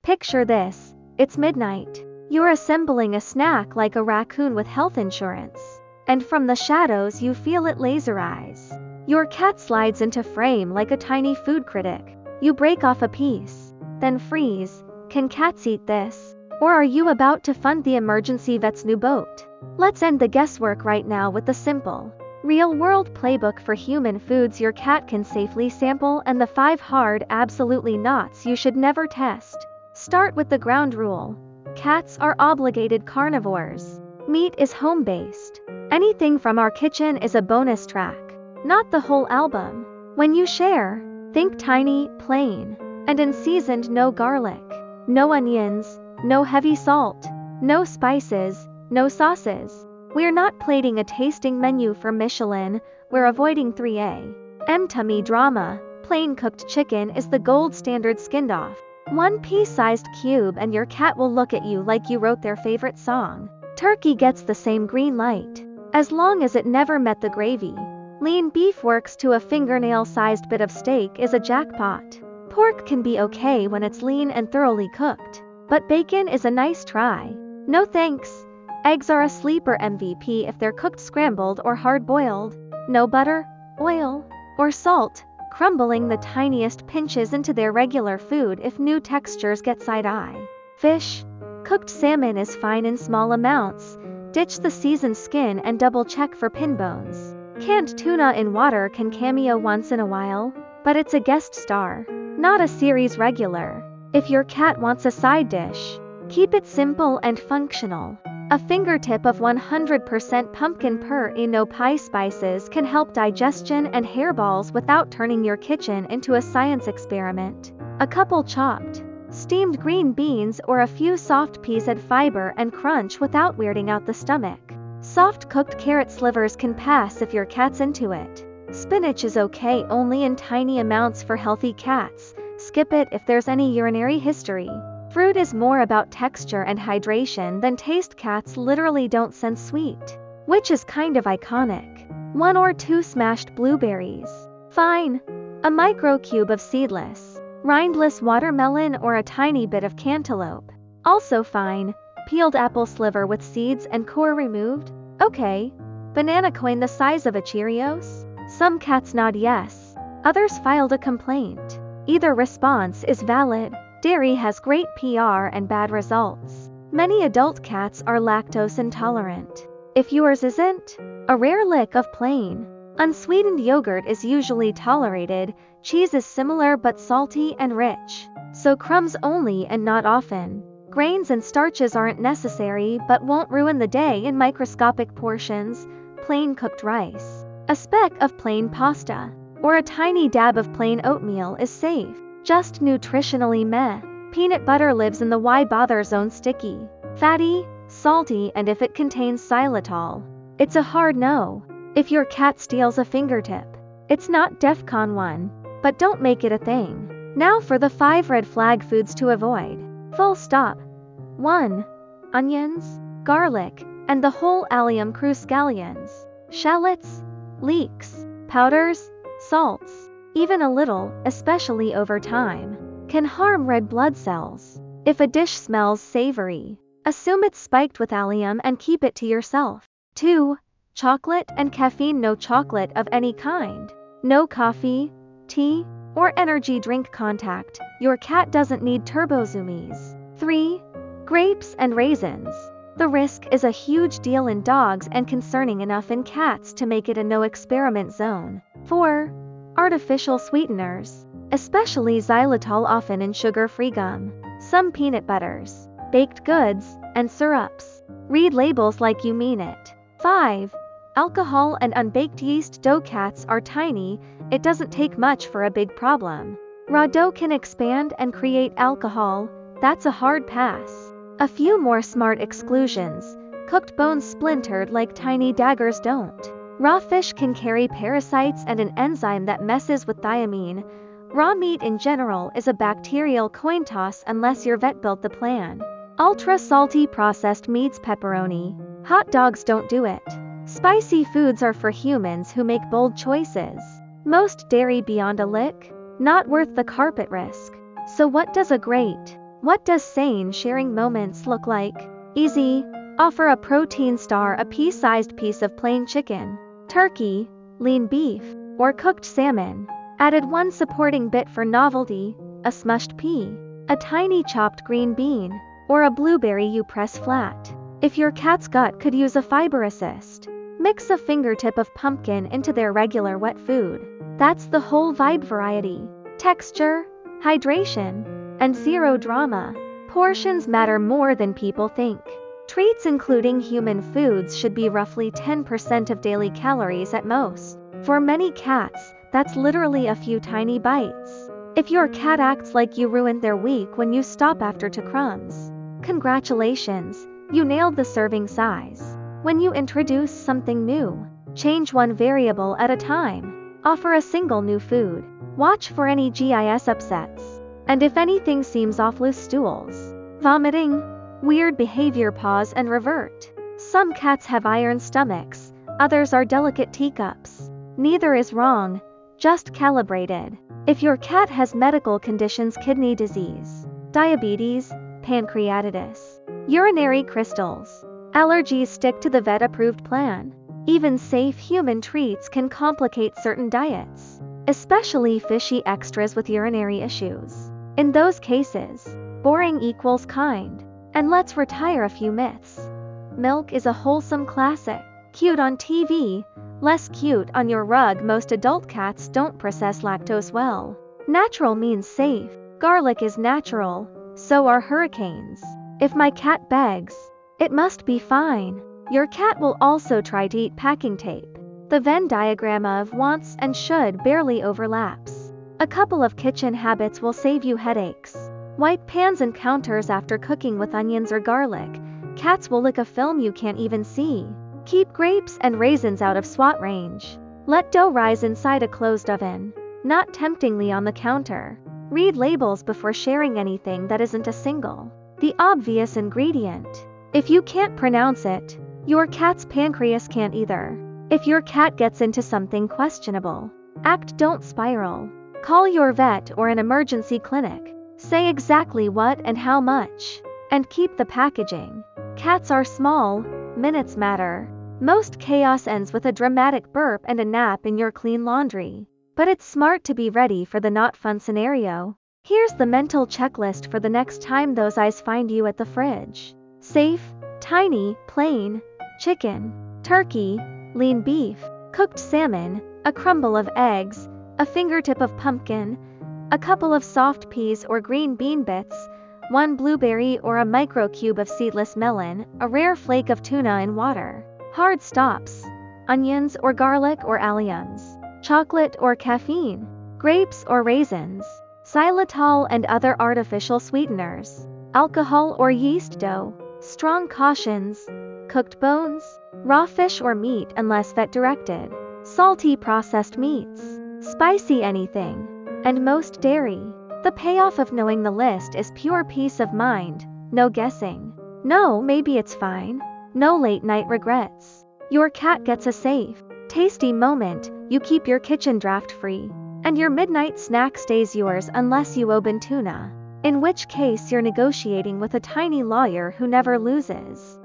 Picture this. It's midnight. You're assembling a snack like a raccoon with health insurance. And from the shadows you feel it laser eyes. Your cat slides into frame like a tiny food critic. You break off a piece. Then freeze. Can cats eat this? Or are you about to fund the emergency vet's new boat? Let's end the guesswork right now with the simple, real-world playbook for human foods your cat can safely sample and the 5 hard absolutely nots you should never test. Start with the ground rule. Cats are obligated carnivores. Meat is home-based. Anything from our kitchen is a bonus track, not the whole album. When you share, think tiny, plain, and unseasoned. No garlic, no onions, no heavy salt, no spices, no sauces. We're not plating a tasting menu for Michelin, we're avoiding 3A. Tummy drama. Plain cooked chicken is the gold standard. Skinned off 1 pea-sized cube and your cat will look at you like you wrote their favorite song. Turkey gets the same green light, as long as it never met the gravy. Lean beef works to a fingernail-sized bit of steak is a jackpot. Pork can be okay when it's lean and thoroughly cooked, but bacon is a nice try. No thanks. Eggs are a sleeper MVP if they're cooked scrambled or hard-boiled. No butter, oil, or salt, crumbling the tiniest pinches into their regular food if new textures get side-eye. Fish. Cooked salmon is fine in small amounts. Ditch the seasoned skin and double-check for pin bones. Canned tuna in water can cameo once in a while, but it's a guest star, not a series regular. If your cat wants a side dish, keep it simple and functional. A fingertip of 100% pumpkin puree, no pie spices, can help digestion and hairballs without turning your kitchen into a science experiment. A couple chopped, steamed green beans or a few soft peas add fiber and crunch without weirding out the stomach. Soft cooked carrot slivers can pass if your cat's into it. Spinach is okay only in tiny amounts for healthy cats. Skip it if there's any urinary history. Fruit is more about texture and hydration than taste. Cats literally don't sense sweet, which is kind of iconic. 1 or 2 smashed blueberries. Fine. A micro cube of seedless, rindless watermelon or a tiny bit of cantaloupe. Also fine. Peeled apple sliver with seeds and core removed. Okay. Banana coin the size of a Cheerios? Some cats nod yes. Others filed a complaint. Either response is valid. Dairy has great PR and bad results. Many adult cats are lactose intolerant. If yours isn't, a rare lick of plain, unsweetened yogurt is usually tolerated. Cheese is similar but salty and rich, so crumbs only and not often. Grains and starches aren't necessary but won't ruin the day in microscopic portions. Plain cooked rice, a speck of plain pasta, or a tiny dab of plain oatmeal is safe. Just nutritionally meh. Peanut butter lives in the why bother zone. Sticky, fatty, salty, and if it contains xylitol, it's a hard no. If your cat steals a fingertip, it's not DEFCON 1, but don't make it a thing. Now for the 5 red flag foods to avoid. Full stop. 1. Onions, garlic, and the whole allium cruce scallions. Shallots, leeks, powders, salts, even a little, especially over time, can harm red blood cells. If a dish smells savory, assume it's spiked with allium and keep it to yourself. 2. Chocolate and caffeine. No chocolate of any kind. No coffee, tea, or energy drink contact. Your cat doesn't need turbo zoomies. 3. Grapes and raisins. The risk is a huge deal in dogs and concerning enough in cats to make it a no experiment zone. 4. Artificial sweeteners, especially xylitol, often in sugar-free gum, some peanut butters, baked goods, and syrups. Read labels like you mean it. 5. Alcohol and unbaked yeast dough. Cats are tiny, it doesn't take much for a big problem. Raw dough can expand and create alcohol, that's a hard pass. A few more smart exclusions. Cooked bones splintered like tiny daggers don't. Raw fish can carry parasites and an enzyme that messes with thiamine. Raw meat in general is a bacterial coin toss unless your vet built the plan. Ultra salty processed meats. Pepperoni, hot dogs don't do it. Spicy foods are for humans who make bold choices. Most dairy beyond a lick, not worth the carpet risk. So what does a great What does sane sharing moments look like? Easy. Offer a protein star a pea-sized piece of plain chicken, turkey, lean beef, or cooked salmon. Added one supporting bit for novelty, a smushed pea, a tiny chopped green bean, or a blueberry you press flat. If your cat's gut could use a fiber assist, mix a fingertip of pumpkin into their regular wet food. That's the whole vibe: variety, texture, hydration, and zero drama. Portions matter more than people think. Treats including human foods should be roughly 10% of daily calories at most. For many cats, that's literally a few tiny bites. If your cat acts like you ruined their week when you stop after 2 crumbs, congratulations, you nailed the serving size. When you introduce something new, change one variable at a time. Offer a single new food. Watch for any GIS upsets. And if anything seems off: loose stools, vomiting, weird behavior, pause and revert. Some cats have iron stomachs, others are delicate teacups. Neither is wrong, just calibrated. If your cat has medical conditions: kidney disease, diabetes, pancreatitis, urinary crystals, allergies, stick to the vet-approved plan. Even safe human treats can complicate certain diets, especially fishy extras with urinary issues. In those cases, boring equals kind. And let's retire a few myths. Milk is a wholesome classic. Cute on TV, less cute on your rug. Most adult cats don't process lactose well. Natural means safe. Garlic is natural, so are hurricanes. If my cat begs, it must be fine. Your cat will also try to eat packing tape. The Venn diagram of wants and should barely overlaps. A couple of kitchen habits will save you headaches. Wipe pans and counters after cooking with onions or garlic. Cats will lick a film you can't even see. Keep grapes and raisins out of SWAT range. Let dough rise inside a closed oven, not temptingly on the counter. Read labels before sharing anything that isn't a single, the obvious ingredient. If you can't pronounce it, your cat's pancreas can't either. If your cat gets into something questionable, act, don't spiral. Call your vet or an emergency clinic. Say exactly what and how much. And keep the packaging. Cats are small, minutes matter. Most chaos ends with a dramatic burp and a nap in your clean laundry. But it's smart to be ready for the not fun scenario. Here's the mental checklist for the next time those eyes find you at the fridge. Safe, tiny, plain, chicken, turkey, lean beef, cooked salmon, a crumble of eggs, a fingertip of pumpkin, a couple of soft peas or green bean bits, 1 blueberry or a microcube of seedless melon, a rare flake of tuna in water. Hard stops: onions or garlic or alliums, chocolate or caffeine, grapes or raisins, xylitol and other artificial sweeteners, alcohol or yeast dough. Strong cautions: cooked bones, raw fish or meat unless vet directed, salty processed meats, spicy anything, and most dairy. The payoff of knowing the list is pure peace of mind, no guessing. No, maybe it's fine. No late night regrets. Your cat gets a safe, tasty moment, you keep your kitchen draft free. And your midnight snack stays yours unless you open tuna. In which case you're negotiating with a tiny lawyer who never loses.